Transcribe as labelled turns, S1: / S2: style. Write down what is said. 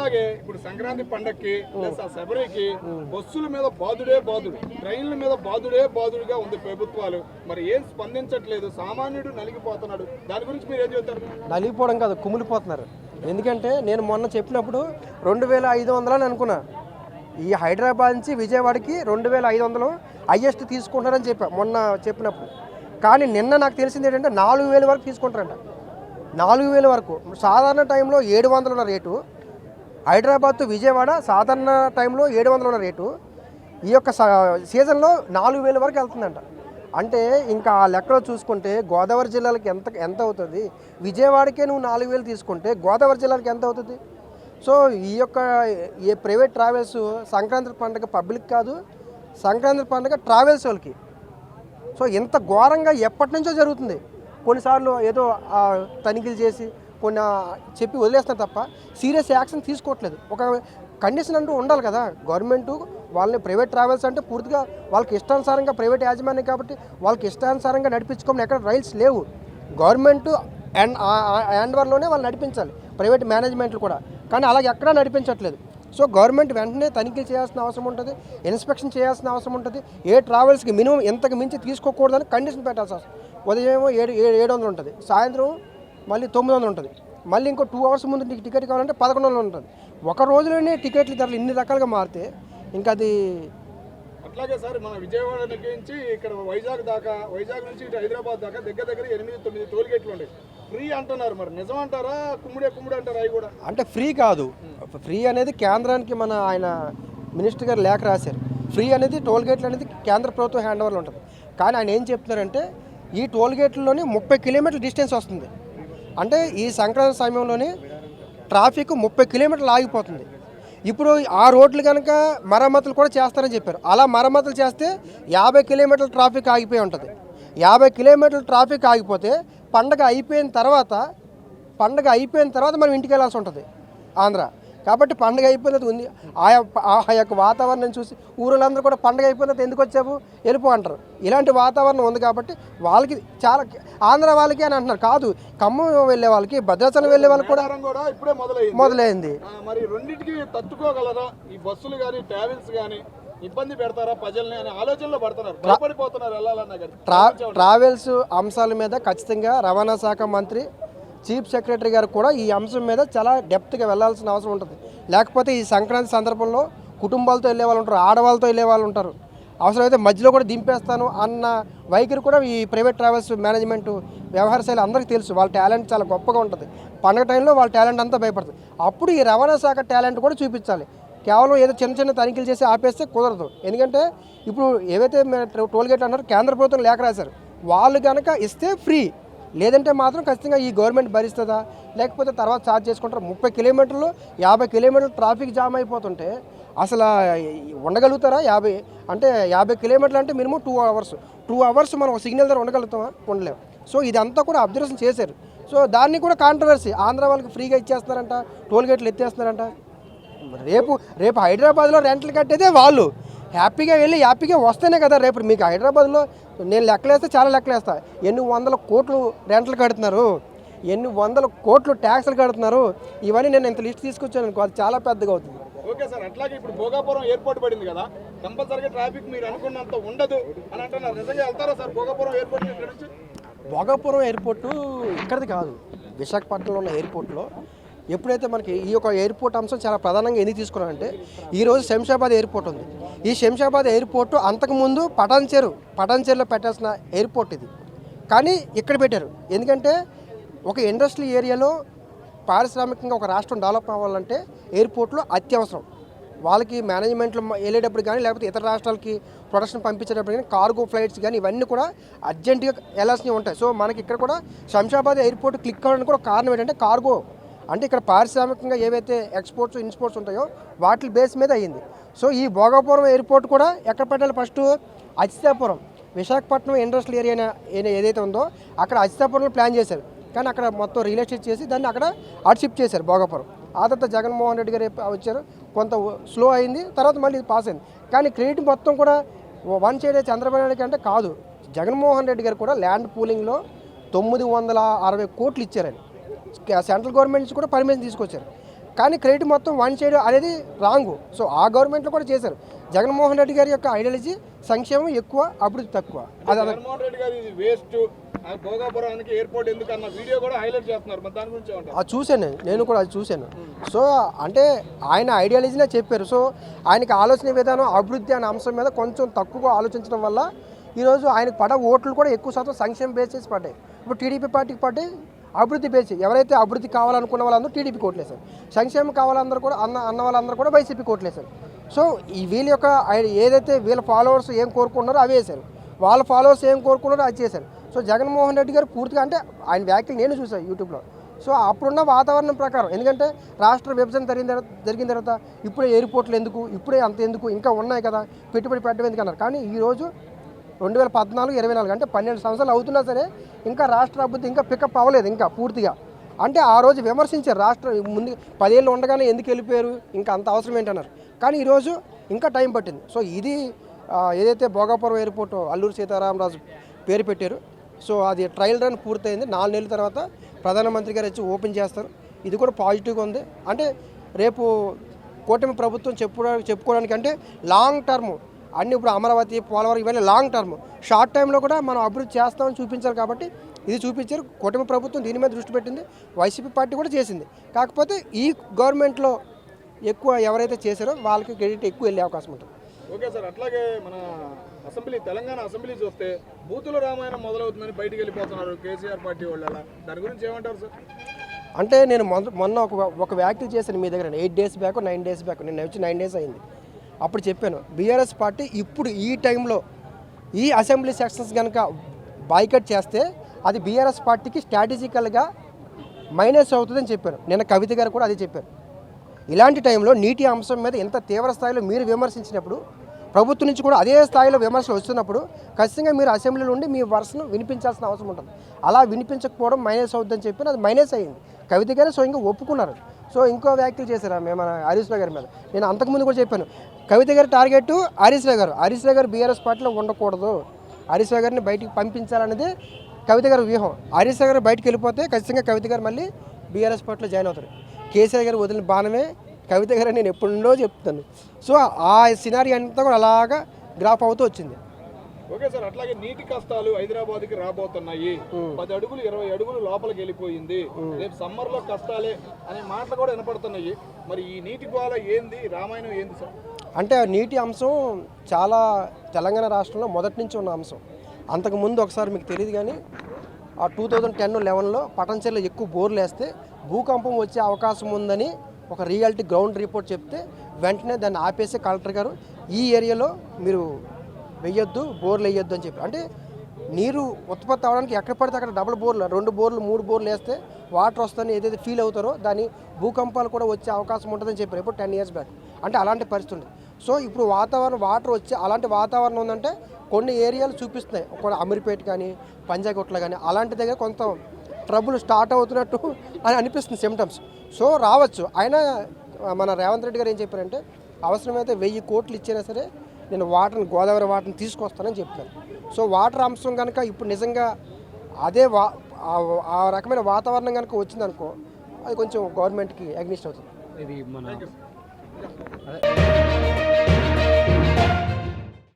S1: అట్లాగే ఇప్పుడు సంక్రాంతి పండక్కి శబరికి బస్సుల మీద బాదుడే బాదుడు, ట్రైన్ల మీద బాదుడే బాదుడుగా ఉంది ప్రభుత్వాలు. మరి ఏం స్పందించట్లేదు, సామాన్యుడు నలిగిపోతున్నాడు. దాని గురించి మీరు ఏం చెప్తారు?
S2: నలిగిపోవడం కాదు, కుమిలిపోతున్నారు. ఎందుకంటే నేను మొన్న చెప్పినప్పుడు 2500 అని అనుకున్నా. ఈ హైదరాబాద్ నుంచి విజయవాడకి 2500 హైయెస్ట్ తీసుకుంటారని చెప్పా మొన్న చెప్పినప్పుడు. కానీ నిన్న నాకు తెలిసింది ఏంటంటే 4000 వరకు తీసుకుంటారంట. 4000 వరకు. సాధారణ టైంలో 700 ఉన్న రేటు, హైదరాబాద్ టు విజయవాడ సాధారణ టైంలో 700 ఉన్న రేటు ఈ యొక్క సీజన్లో 4000 వరకు వెళ్తుందంట. అంటే ఇంకా ఆ లెక్కలో చూసుకుంటే గోదావరి జిల్లాలకి ఎంత అవుతుంది? విజయవాడకే నువ్వు 4000 తీసుకుంటే గోదావరి జిల్లాలకి ఎంత అవుతుంది? సో ఈ యొక్క ప్రైవేట్ ట్రావెల్స్ సంక్రాంతి పండుగ పబ్లిక్ కాదు, సంక్రాంతి పండుగ ట్రావెల్స్ వాళ్ళకి. సో ఇంత ఘోరంగా ఎప్పటి నుంచో జరుగుతుంది. కొన్నిసార్లు ఏదో తనిఖీలు చేసి కొన్ని చెప్పి వదిలేస్తున్నారు తప్ప సీరియస్ యాక్షన్ తీసుకోవట్లేదు. ఒక కండిషన్ అంటూ ఉండాలి కదా గవర్నమెంటు. వాళ్ళని ప్రైవేట్ ట్రావెల్స్ అంటే పూర్తిగా వాళ్ళకి ఇష్టానుసారంగా ప్రైవేట్ యాజమాన్యం కాబట్టి వాళ్ళకి ఇష్టానుసారంగా నడిపించుకోమని ఎక్కడ రైల్స్ లేవు. గవర్నమెంటు హ్యాండ్వర్లోనే వాళ్ళు నడిపించాలి, ప్రైవేట్ మేనేజ్మెంట్లు కూడా. కానీ అలాగే ఎక్కడా నడిపించట్లేదు. సో గవర్నమెంట్ వెంటనే తనిఖీలు చేయాల్సిన అవసరం ఉంటుంది, ఇన్స్పెక్షన్ చేయాల్సిన అవసరం ఉంటుంది. ఏ ట్రావెల్స్కి మినిమం ఎంతకు మించి తీసుకోకూడదని కండిషన్ పెట్టాల్సి వస్తుంది. ఉదయం 700 ఉంటుంది, సాయంత్రం మళ్ళీ 900 ఉంటుంది, మళ్ళీ ఇంకో 2 అవర్స్ ముందు నీకు టికెట్ కావాలంటే 1100 ఉంటుంది. ఒక రోజులోనే టికెట్ల ధరలు ఇన్ని రకాలుగా మారితే ఇంకా అది.
S1: అట్లాగే సార్ మన విజయవాడ నుంచి ఇక్కడ వైజాగ్ నుంచి ఇటు హైదరాబాద్ దాకా దగ్గర 8-9 టోల్ గేట్లు ఉన్నాయి. ఫ్రీ అంటున్నారు, మరి నిజం అంటారా కుమ్ముడే అంటారా? అవి కూడా
S2: అంటే ఫ్రీ కాదు. ఫ్రీ అనేది కేంద్రానికి ఆయన మినిస్టర్ గారు లేఖ రాశారు. ఫ్రీ అనేది టోల్ గేట్లు అనేది కేంద్ర ప్రభుత్వం హ్యాండ్ ఓవర్లో ఉంటుంది. కానీ ఆయన ఏం చెప్తున్నారంటే ఈ టోల్ గేట్లలోని 30 కిలోమీటర్ల డిస్టెన్స్ వస్తుంది. అంటే ఈ సంక్రాంతి సమయంలోనే ట్రాఫిక్ 30 కిలోమీటర్లు ఆగిపోతుంది. ఇప్పుడు ఆ రోడ్లు కనుక మరమ్మతులు కూడా చేస్తారని చెప్పారు. అలా మరమ్మతులు చేస్తే 50 కిలోమీటర్ల ట్రాఫిక్ ఆగిపోయి ఉంటుంది. 50 కిలోమీటర్ల ట్రాఫిక్ ఆగిపోతే పండగ అయిపోయిన తర్వాత మనం ఇంటికి వెళ్ళాల్సి ఉంటుంది ఆంధ్ర. కాబట్టి పండుగ అయిపోయినది ఉంది. ఆ యొక్క వాతావరణం చూసి ఊళ్ళందరూ కూడా పండుగ అయిపోయినది ఎందుకు వచ్చావు వెళ్ళిపో అంటారు. ఇలాంటి వాతావరణం ఉంది కాబట్టి వాళ్ళకి చాలా ఆంధ్ర వాళ్ళకి అని అంటున్నారు. కాదు, ఖమ్మం వెళ్ళే వాళ్ళకి, భద్రాచలం వెళ్ళే వాళ్ళకి కూడా
S1: ఇప్పుడే
S2: మొదలైంది.
S1: మరి రెండింటికి తట్టుకోగలరా ఈ బస్సులు కానీ ట్రావెల్స్ కానీ? ఇబ్బంది పెడతారా ప్రజల్ని అనే ఆలోచనలో పడుతున్నారు, భయపడిపోతున్నారు వెళ్ళాలన్నా.
S2: ట్రావెల్స్ అంశాల మీద ఖచ్చితంగా రవాణా శాఖ మంత్రి, చీఫ్ సెక్రటరీ గారు కూడా ఈ అంశం మీద చాలా డెప్త్గా వెళ్లాల్సిన అవసరం ఉంటుంది. లేకపోతే ఈ సంక్రాంతి సందర్భంలో కుటుంబాలతో వెళ్ళే వాళ్ళు ఉంటారు, ఆడవాళ్ళతో వెళ్ళే వాళ్ళు ఉంటారు. అవసరమైతే మధ్యలో కూడా దింపేస్తాను అన్న వైఖరి కూడా ఈ ప్రైవేట్ ట్రావెల్స్ మేనేజ్మెంట్ వ్యవహార శైలి అందరికీ తెలుసు. వాళ్ళ టాలెంట్ చాలా గొప్పగా ఉంటుంది. పండుగ టైంలో వాళ్ళ టాలెంట్ అంతా భయపడుతుంది. అప్పుడు ఈ రవాణా శాఖ టాలెంట్ కూడా చూపించాలి. కేవలం ఏదో చిన్న తనిఖీలు చేసి ఆపేస్తే కుదరదు. ఎందుకంటే ఇప్పుడు ఏవైతే టోల్ గేట్లు అన్నారో కేంద్ర ప్రభుత్వం లేఖ రాశారు. వాళ్ళు కనుక ఇస్తే ఫ్రీ, లేదంటే మాత్రం ఖచ్చితంగా ఈ గవర్నమెంట్ భరిస్తుందా లేకపోతే తర్వాత ఛార్జ్ చేసుకుంటారు. 30 కిలోమీటర్లు 50 కిలోమీటర్లు ట్రాఫిక్ జామ్ అయిపోతుంటే అసలు ఉండగలుగుతారా? 50 కిలోమీటర్లు అంటే మినిమం 2 అవర్స్ మనం సిగ్నల్ దగ్గర ఉండగలుగుతామా? ఉండలేము. సో ఇదంతా కూడా అబ్జర్వేషన్ చేశారు. సో దాన్ని కూడా కాంట్రవర్సీ. ఆంధ్ర వాళ్ళకి ఫ్రీగా ఇచ్చేస్తున్నారంట, టోల్ గేట్లు ఎత్తేస్తున్నారంట. రేపు హైదరాబాద్లో రెంట్లు కట్టేదే వాళ్ళు. హ్యాపీగా వెళ్ళి హ్యాపీగా వస్తేనే కదా రేపు మీకు హైదరాబాద్లో నేను లెక్కలేస్తే చాలా లెక్కలేస్తా. ఎన్ని వందల కోట్లు రెంట్లు కడుతున్నారు, ఎన్ని వందల కోట్లు ట్యాక్స్లు కడుతున్నారు. ఇవన్నీ నేను ఇంత లిస్ట్ తీసుకొచ్చాను అనుకో, అది చాలా పెద్దగా అవుతుంది.
S1: ఓకే సార్, అట్లాగే ఇప్పుడు భోగాపురం ఎయిర్పోర్ట్ పడింది కదా, కంపల్సరీగా ట్రాఫిక్ మీరు అనుకున్నంత ఉండదు అని అంటున్నారు. నిజంగా వెళ్తారా సార్ భోగాపురం ఎయిర్పోర్ట్ ఇక్కడ నుంచి?
S2: భోగాపురం ఎయిర్పోర్టు ఇక్కడిది కాదు, విశాఖపట్నంలో ఉన్న ఎయిర్పోర్ట్లో ఎప్పుడైతే మనకి ఈ యొక్క ఎయిర్పోర్ట్ అంశం చాలా ప్రధానంగా ఎందుకు తీసుకున్నారంటే ఈరోజు శంషాబాద్ ఎయిర్పోర్ట్ ఉంది. ఈ శంషాబాద్ ఎయిర్పోర్టు అంతకుముందు పటాన్చేరులో పెట్టాల్సిన ఎయిర్పోర్ట్ ఇది. కానీ ఇక్కడ పెట్టారు. ఎందుకంటే ఒక ఇండస్ట్రియల్ ఏరియాలో పారిశ్రామికంగా ఒక రాష్ట్రం డెవలప్ అవ్వాలంటే ఎయిర్పోర్ట్లో అత్యవసరం. వాళ్ళకి మేనేజ్మెంట్లు వెళ్ళేటప్పుడు కానీ లేకపోతే ఇతర రాష్ట్రాలకి ప్రొడక్షన్ పంపించేటప్పుడు కానీ కార్గో ఫ్లైట్స్ కానీ ఇవన్నీ కూడా అర్జెంటుగా వెళ్ళాల్సినవి ఉంటాయి. సో మనకి ఇక్కడ కూడా శంషాబాద్ ఎయిర్పోర్ట్ క్లిక్ అవ్వడానికి కూడా కారణం ఏంటంటే కార్గో అంటే ఇక్కడ పారిశ్రామికంగా ఏవైతే ఎక్స్పోర్ట్స్ ఇన్స్పోర్ట్స్ ఉంటాయో వాటి బేస్ మీద అయ్యింది. సో ఈ భోగాపురం ఎయిర్పోర్ట్ కూడా ఎక్కడ పెట్టాలి? First Achyutapuram, Visakhapatnam industrial area ఏదైతే ఉందో అక్కడ అచితాపురంలో ప్లాన్ చేశారు. కానీ అక్కడ మొత్తం రియల్ ఎస్టేట్ చేసి దాన్ని అక్కడ షిఫ్ట్ చేశారు భోగాపురం. ఆ తర్వాత జగన్మోహన్ రెడ్డి గారు వచ్చారు, కొంత స్లో అయింది, తర్వాత మళ్ళీ పాస్ అయింది. కానీ క్రెడిట్ మొత్తం కూడా వన్ సైడ్ చంద్రబాబు నాయుడు అంటే కాదు, జగన్మోహన్ రెడ్డి గారు కూడా ల్యాండ్ పూలింగ్లో 960 కోట్లు ఇచ్చారని సెంట్రల్ గవర్నమెంట్ నుంచి కూడా పర్మిషన్ తీసుకొచ్చారు. కానీ క్రెడిట్ మొత్తం వన్ సైడ్ అనేది రాంగు. సో ఆ గవర్నమెంట్లో కూడా చేశారు. జగన్మోహన్ రెడ్డి గారి యొక్క ఐడియాలజీ సంక్షేమం ఎక్కువ, అభివృద్ధి తక్కువ. అది
S1: జగన్మోహన్ రెడ్డి గారు ఇది వేస్ట్, భోగాపురానికి ఎయిర్పోర్ట్ ఎందుకన్న వీడియో కూడా హైలైట్ చేస్తున్నారు. మరి దాని గురించి ఏమంటారు?
S2: అది చూశాను, నేను కూడా అది చూశాను. సో అంటే ఆయన ఐడియాలజీనే చెప్పారు. సో ఆయనకి ఆలోచన విధానం అభివృద్ధి అనే అంశం మీద కొంచెం తక్కువగా ఆలోచించడం వల్ల ఈరోజు ఆయనకు పడ ఓట్లు కూడా ఎక్కువ శాతం సంక్షేమ బేస్ చేసి పడ్డాయి. ఇప్పుడు టీడీపీ పార్టీకి పడ్డాయి అభివృద్ధి బేస్. ఎవరైతే అభివృద్ధి కావాలనుకున్న వాళ్ళందరూ టీడీపీ కోట్లేశారు, సంక్షేమం కావాలందరూ కూడా అన్న వాళ్ళందరూ కూడా వైసీపీ కోట్లేశారు. సో ఈ వీళ్ళ యొక్క ఏదైతే వీళ్ళ ఫాలోవర్స్ ఏం కోరుకున్నారో అవి వేశారు, వాళ్ళ ఫాలోవర్స్ ఏం కోరుకున్నారో అది చేశారు. సో జగన్మోహన్ రెడ్డి గారు పూర్తిగా అంటే ఆయన వ్యాఖ్యలు నేను చూసాను యూట్యూబ్లో. సో అప్పుడున్న వాతావరణం ప్రకారం, ఎందుకంటే రాష్ట్ర విభజన జరిగిన తర్వాత ఇప్పుడే ఎయిర్పోర్ట్లు ఎందుకు, ఇప్పుడే అంత ఎందుకు, ఇంకా ఉన్నాయి కదా పెట్టుబడి పెట్టడం ఎందుకు అన్నారు. కానీ ఈరోజు 2014-24 అంటే 12 సంవత్సరాలు అవుతున్నా సరే ఇంకా రాష్ట్ర అభివృద్ధి ఇంకా పికప్ అవ్వలేదు ఇంకా పూర్తిగా. అంటే ఆ రోజు విమర్శించారు, రాష్ట్రం ముందు 10 ఏళ్ళు ఉండగానే ఎందుకు వెళ్ళిపోయారు, ఇంకా అంత అవసరం ఏంటన్నారు. కానీ ఈరోజు ఇంకా టైం పట్టింది. సో ఇది ఏదైతే భోగాపురం ఎయిర్పోర్ట్ అల్లూరి సీతారామరాజు పేరు పెట్టారు, సో అది ట్రయల్ రన్ పూర్తయింది. 4 నెలల తర్వాత ప్రధానమంత్రి గారు వచ్చి ఓపెన్ చేస్తారు. ఇది కూడా పాజిటివ్గా ఉంది. అంటే రేపు కూటమి ప్రభుత్వం చెప్పుకోవడానికి అంటే లాంగ్ టర్మ్ అన్నీ ఇప్పుడు అమరావతి, పోలవరం ఇవన్నీ లాంగ్ టర్మ్, షార్ట్ టైంలో కూడా మనం అభివృద్ధి చేస్తామని చూపించాలి. కాబట్టి ఇది చూపించారు. కూటమి ప్రభుత్వం దీని మీద దృష్టి పెట్టింది, వైసీపీ పార్టీ కూడా చేసింది. కాకపోతే ఈ గవర్నమెంట్లో ఎక్కువ ఎవరైతే చేశారో వాళ్ళకి క్రెడిట్ ఎక్కువ వెళ్ళే అవకాశం ఉంటుంది.
S1: ఓకే సార్, అట్లాగే మన అసెంబ్లీ, తెలంగాణ అసెంబ్లీ చూస్తే బూతుల రామాయణం మొదలవుతుందని బయటికి వెళ్ళిపోతున్నారు కేసీఆర్ పార్టీ వాళ్ళ. దాని గురించి ఏమంటారు సార్?
S2: అంటే నేను మొన్న ఒక వ్యాఖ్యలు చేశాను మీ దగ్గర 8 days బ్యాక్ 9 days బ్యాక్. నేను వచ్చి 9 days అయింది. అప్పుడు చెప్పాను, బీఆర్ఎస్ పార్టీ ఇప్పుడు ఈ టైంలో ఈ అసెంబ్లీ సెక్షన్స్ కనుక బాయ్కట్ చేస్తే అది బీఆర్ఎస్ పార్టీకి స్ట్రాటజికల్గా మైనస్ అవుతుందని చెప్పారు. నిన్న కవిత గారు కూడా అదే చెప్పారు. ఇలాంటి టైంలో నీటి అంశం మీద ఎంత తీవ్ర స్థాయిలో మీరు విమర్శించినప్పుడు, ప్రభుత్వం నుంచి కూడా అదే స్థాయిలో విమర్శలు వస్తున్నప్పుడు ఖచ్చితంగా మీరు అసెంబ్లీలో ఉండి మీ వర్షను వినిపించాల్సిన అవసరం ఉంటుంది. అలా వినిపించకపోవడం మైనస్ అవుతుందని చెప్పి అది మైనస్ అయ్యింది. కవిత గారు స్వయంగా ఒప్పుకున్నారు. సో ఇంకో వ్యాఖ్యలు చేశారు మన హరీష్ రావు గారి మీద. నేను అంతకుముందు కూడా చెప్పాను, కవిత గారి టార్గెట్ హరీష్ రావు గారు బీఆర్ఎస్ పార్టీలో ఉండకూడదు, హరీష్ రావు గారిని బయటికి పంపించాలనేది కవిత గారి వ్యూహం. హరీష్ రావు గారు బయటికి వెళ్ళిపోతే ఖచ్చితంగా కవిత గారు మళ్ళీ బీఆర్ఎస్ పార్టీలో జాయిన్ అవుతారు. కేసీఆర్ గారు వదిలిన బాణమే కవిత గారు నేను ఎప్పుడో చెప్తాను. సో ఆ సినారీ అంతా కూడా అలాగా గ్రాఫ్ అవుతూ వచ్చింది.
S1: ఓకే సార్, అట్లాగే నీటి కష్టాలు హైదరాబాద్కి రాబోతున్నాయి. 10 అడుగులు 20 అడుగులు లోపలికి వెళ్ళిపోయింది. రేపు సమ్మర్లో కష్టాలే అనే మాటలు కూడా వినపడుతున్నాయి. మరి ఈ నీటి గోళ ఏంది, రామాయణం ఏంది సార్?
S2: అంటే నీటి అంశం చాలా తెలంగాణ రాష్ట్రంలో మొదటి నుంచి ఉన్న అంశం. అంతకుముందు ఒకసారి మీకు తెలియదు కానీ 2010-11లో పటంచెర్లో ఎక్కువ బోర్లు వేస్తే భూకంపం వచ్చే అవకాశం ఉందని ఒక రియాలిటీ గ్రౌండ్ రిపోర్ట్ చెప్తే వెంటనే దాన్ని ఆపేసే కలెక్టర్ గారు ఈ ఏరియాలో మీరు వేయొద్దు, బోర్లు వేయొద్దు అని చెప్పి. అంటే నీరు ఉత్పత్తి అవడానికి ఎక్కడ పడితే అక్కడ డబుల్ బోర్లు, 2 బోర్లు 3 బోర్లు వేస్తే వాటర్ వస్తుందని ఏదైతే ఫీల్ అవుతారో దాని భూకంపాలు కూడా వచ్చే అవకాశం ఉంటుందని చెప్పారు ఇప్పుడు 10 years బ్యాక్. అంటే అలాంటి పరిస్థితి ఉంది. సో ఇప్పుడు వాటర్ వచ్చే అలాంటి వాతావరణం ఉందంటే కొన్ని ఏరియాలు చూపిస్తున్నాయి, ఒక అమీర్పేట కానీ పంజాగుట్ల కానీ అలాంటి దగ్గర కొంత ట్రబుల్ స్టార్ట్ అవుతున్నట్టు అని అనిపిస్తుంది సిమ్టమ్స్. సో రావచ్చు. అయినా మన రేవంత్ రెడ్డి గారు ఏం చెప్పారంటే అవసరమైతే 1000 కోట్లు ఇచ్చినా సరే నేను గోదావరి వాటర్ని తీసుకొస్తానని చెప్తాను. సో వాటర్ అంశం కనుక ఇప్పుడు నిజంగా అదే ఆ రకమైన వాతావరణం కనుక వచ్చిందనుకో అది కొంచెం గవర్నమెంట్కి అగ్నిస్ట్ అవుతుంది.
S3: ఇది మన